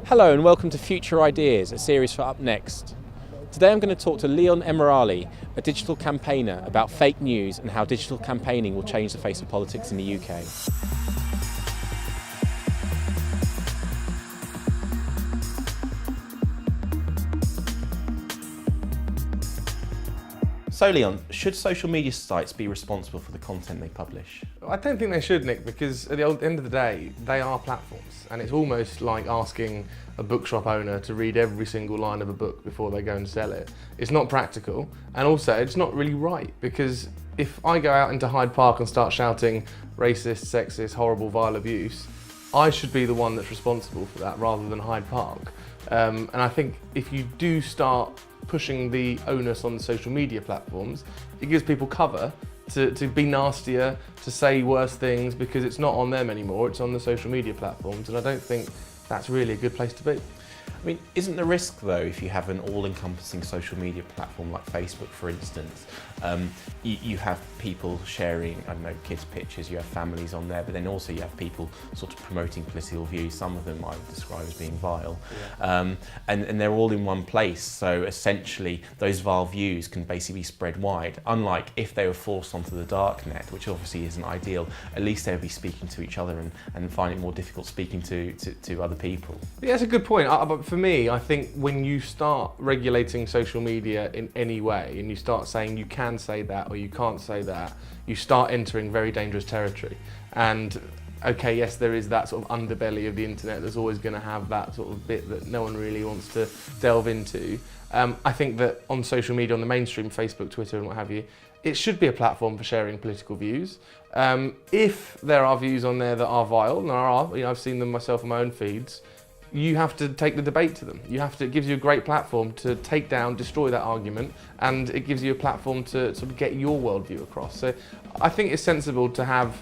Hello and welcome to Future Ideas, a series for UpNext. Today I'm going to talk to Leon Emirali, a digital campaigner, about fake news and how digital campaigning will change the face of politics in the UK. So Leon, should social media sites be responsible for the content they publish? I don't think they should, Nick, because at the end of the day, they are platforms, and it's almost like asking a bookshop owner to read every single line of a book before they go and sell it. It's not practical, and also it's not really right, because if I go out into Hyde Park and start shouting racist, sexist, horrible, vile abuse, I should be the one that's responsible for that rather than Hyde Park. And I think if you do start pushing the onus on the social media platforms, it gives people cover to be nastier, to say worse things, because it's not on them anymore, it's on the social media platforms, and I don't think that's really a good place to be. I mean, isn't the risk though, if you have an all-encompassing social media platform like Facebook, for instance, you have people sharing, I don't know, kids' pictures, you have families on there, but then also you have people sort of promoting political views, some of them I would describe as being vile, and they're all in one place, so essentially those vile views can basically be spread wide, unlike if they were forced onto the dark net, which obviously isn't ideal. At least they would be speaking to each other and finding it more difficult speaking to other people. Yeah, that's a good point. But for me, I think when you start regulating social media in any way, and you start saying you can say that or you can't say that, you start entering very dangerous territory. And okay, yes, there is that sort of underbelly of the internet that's always going to have that sort of bit that no one really wants to delve into. I think that on social media, on the mainstream, Facebook, Twitter and what have you, it should be a platform for sharing political views. If there are views on there that are vile, and there are, I've seen them myself on my own feeds, you have to take the debate to them. It gives you a great platform to take down, destroy that argument, and it gives you a platform to sort of get your worldview across. So I think it's sensible to have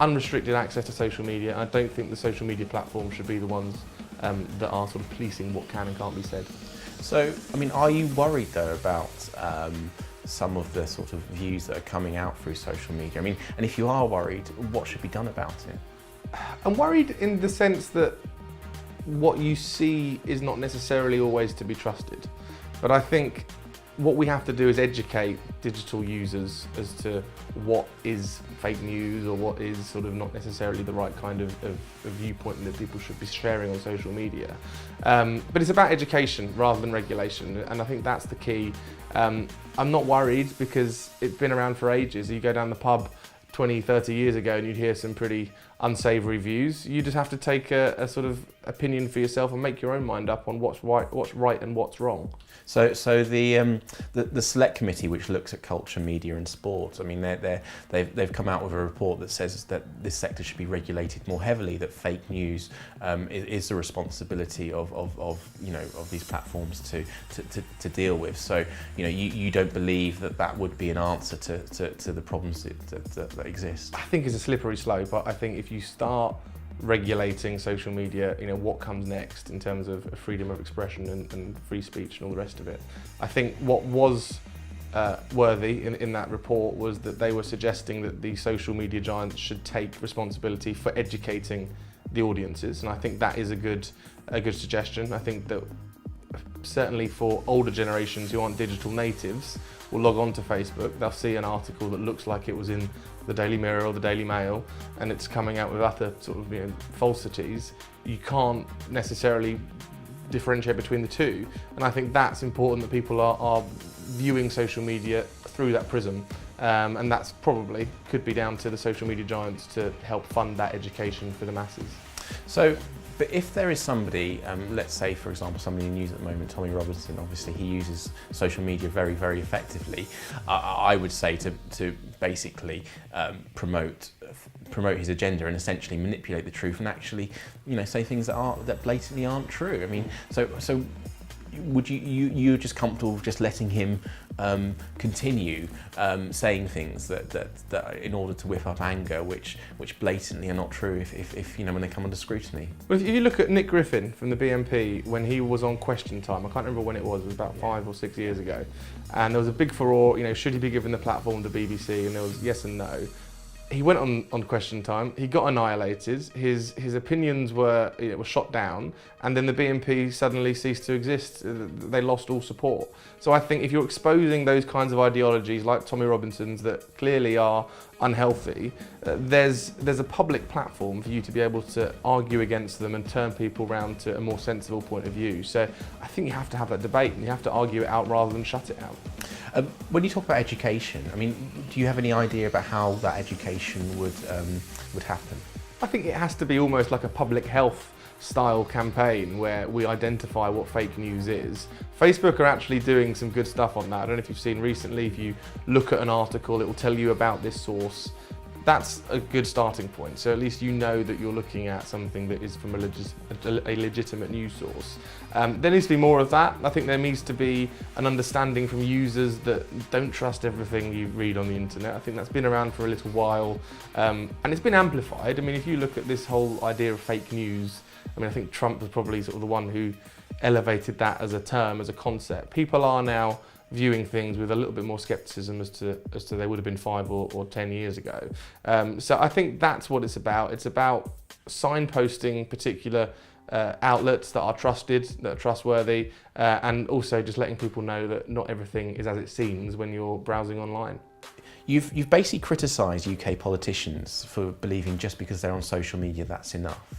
unrestricted access to social media. I don't think the social media platforms should be the ones that are sort of policing what can and can't be said. So, I mean, are you worried though about some of the sort of views that are coming out through social media? I mean, and if you are worried, what should be done about it? I'm worried in the sense that what you see is not necessarily always to be trusted. But I think what we have to do is educate digital users as to what is fake news or what is sort of not necessarily the right kind of viewpoint that people should be sharing on social media. But it's about education rather than regulation, and I think that's the key. I'm not worried because it's been around for ages. You go down the pub 20, 30 years ago and you'd hear some pretty unsavoury views. You just have to take a sort of opinion for yourself and make your own mind up on what's right and what's wrong. So the select committee, which looks at culture, media and sport, I mean they've come out with a report that says that this sector should be regulated more heavily, that fake news is the responsibility of these platforms to deal with. So you don't believe that would be an answer to the problems that exist? I think it's a slippery slope. I think if you start regulating social media, what comes next in terms of freedom of expression and free speech and all the rest of it. I think what was worthy in that report was that they were suggesting that the social media giants should take responsibility for educating the audiences, and I think that is a good suggestion. I think that certainly for older generations who aren't digital natives will log on to Facebook, they'll see an article that looks like it was in the Daily Mirror or the Daily Mail, and it's coming out with other sort of falsities. You can't necessarily differentiate between the two, and I think that's important that people are viewing social media through that prism, and that's probably could be down to the social media giants to help fund that education for the masses. So, but if there is somebody, let's say for example somebody in the news at the moment, Tommy Robinson, obviously he uses social media very, very effectively. I would say to basically promote his agenda and essentially manipulate the truth and actually, say things that blatantly aren't true. I mean, so would you're just comfortable with just letting him continue saying things that in order to whip up anger, which blatantly are not true if when they come under scrutiny? Well, if you look at Nick Griffin from the BNP when he was on Question Time, I can't remember when it was about 5 or 6 years ago, and there was a big furore, should he be given the platform to BBC, and there was yes and no. he went on Question Time, he got annihilated, his opinions were shot down, and then the BNP suddenly ceased to exist. They lost all support. So I think if you're exposing those kinds of ideologies like Tommy Robinson's that clearly are unhealthy, there's a public platform for you to be able to argue against them and turn people around to a more sensible point of view. So I think you have to have that debate and you have to argue it out rather than shut it out. When you talk about education, I mean, do you have any idea about how that education would happen? I think it has to be almost like a public health style campaign where we identify what fake news is. Facebook are actually doing some good stuff on that. I don't know if you've seen recently, if you look at an article, it will tell you about this source. That's a good starting point. So at least you know that you're looking at something that is from a legitimate news source. There needs to be more of that. I think there needs to be an understanding from users that don't trust everything you read on the internet. I think that's been around for a little while, and it's been amplified. I mean, if you look at this whole idea of fake news, I mean, I think Trump was probably sort of the one who elevated that as a term, as a concept. People are now viewing things with a little bit more skepticism as to they would have been 5 or 10 years ago. So I think that's what it's about. It's about signposting particular outlets that are trusted, that are trustworthy, and also just letting people know that not everything is as it seems when you're browsing online. You've basically criticised UK politicians for believing just because they're on social media that's enough.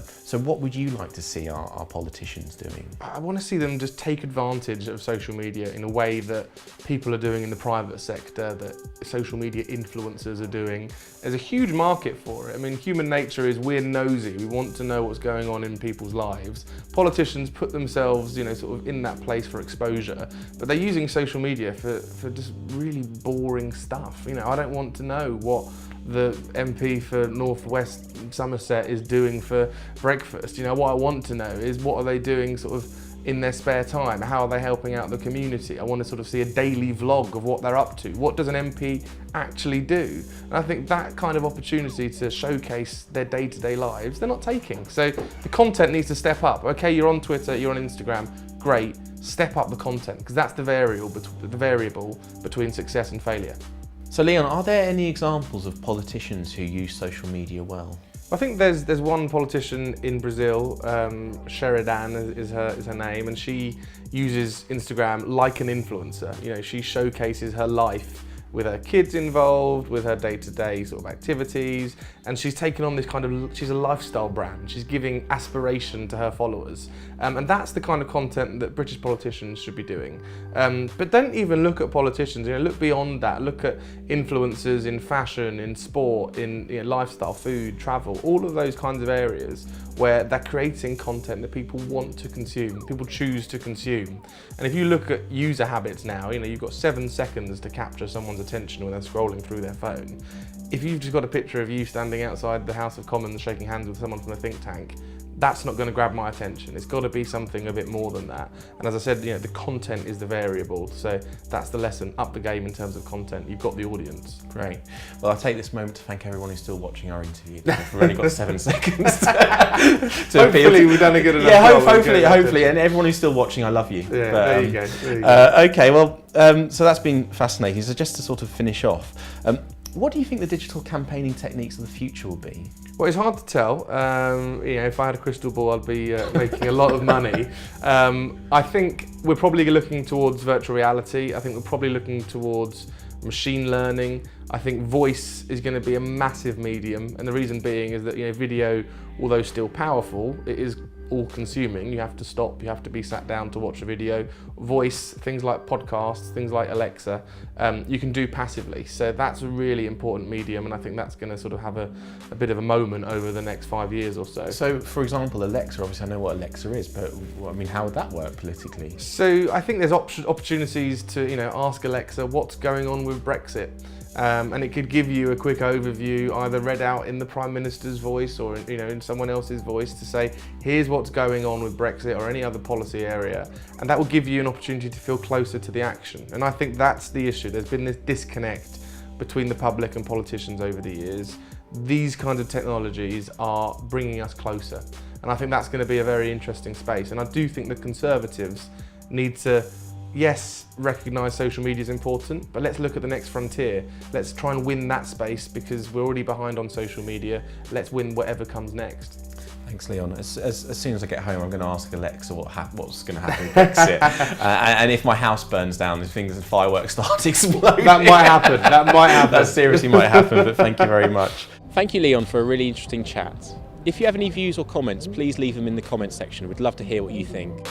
So what would you like to see our politicians doing? I want to see them just take advantage of social media in a way that people are doing in the private sector, that social media influencers are doing. There's a huge market for it. I mean, human nature is we're nosy. We want to know what's going on in people's lives. Politicians put themselves, sort of in that place for exposure, but they're using social media for just really boring stuff. I don't want to know what the MP for North West Somerset is doing for breakfast. What I want to know is what are they doing sort of in their spare time? How are they helping out the community? I want to sort of see a daily vlog of what they're up to. What does an MP actually do? And I think that kind of opportunity to showcase their day-to-day lives, they're not taking. So the content needs to step up. Okay, you're on Twitter, you're on Instagram, great. Step up the content, because that's the variable between success and failure. So Leon, are there any examples of politicians who use social media well? I think there's one politician in Brazil, Sheridan is her name, and she uses Instagram like an influencer. She showcases her life with her kids involved, with her day-to-day sort of activities, and she's taken on this she's a lifestyle brand. She's giving aspiration to her followers. And that's the kind of content that British politicians should be doing. But don't even look at politicians, look beyond that. Look at influencers in fashion, in sport, in lifestyle, food, travel, all of those kinds of areas where they're creating content that people want to consume, people choose to consume. And if you look at user habits now, you've got 7 seconds to capture someone's attention when they're scrolling through their phone. If you've just got a picture of you standing outside the House of Commons shaking hands with someone from a think tank, that's not going to grab my attention. It's got to be something a bit more than that. And as I said, the content is the variable. So that's the lesson, up the game in terms of content. You've got the audience. Great. Well, I'll take this moment to thank everyone who's still watching our interview. We've only got 7 seconds hopefully we've done a good enough job. Hopefully, and everyone who's still watching, I love you. Yeah, there you go. Okay, well, so that's been fascinating. So just to sort of finish off, what do you think the digital campaigning techniques of the future will be? Well, it's hard to tell. If I had a crystal ball, I'd be making a lot of money. I think we're probably looking towards virtual reality. I think we're probably looking towards machine learning. I think voice is going to be a massive medium, and the reason being is that video, although still powerful, it is all-consuming. You have to stop, you have to be sat down to watch a video. Voice, things like podcasts, things like Alexa, you can do passively. So that's a really important medium, and I think that's going to sort of have a bit of a moment over the next 5 years or so. So, for example, Alexa, obviously I know what Alexa is, but how would that work politically? So I think there's opportunities to ask Alexa what's going on with Brexit. And it could give you a quick overview, either read out in the Prime Minister's voice or in someone else's voice, to say, here's what's going on with Brexit or any other policy area. And that will give you an opportunity to feel closer to the action. And I think that's the issue. There's been this disconnect between the public and politicians over the years. These kinds of technologies are bringing us closer. And I think that's going to be a very interesting space. And I do think the Conservatives need to yes, recognise social media is important, but let's look at the next frontier. Let's try and win that space because we're already behind on social media. Let's win whatever comes next. Thanks, Leon. As soon as I get home, I'm going to ask Alexa what's going to happen with Brexit. And if my house burns down, if things and fireworks start exploding. That might happen. That might happen. That seriously might happen, but thank you very much. Thank you, Leon, for a really interesting chat. If you have any views or comments, please leave them in the comments section. We'd love to hear what you think.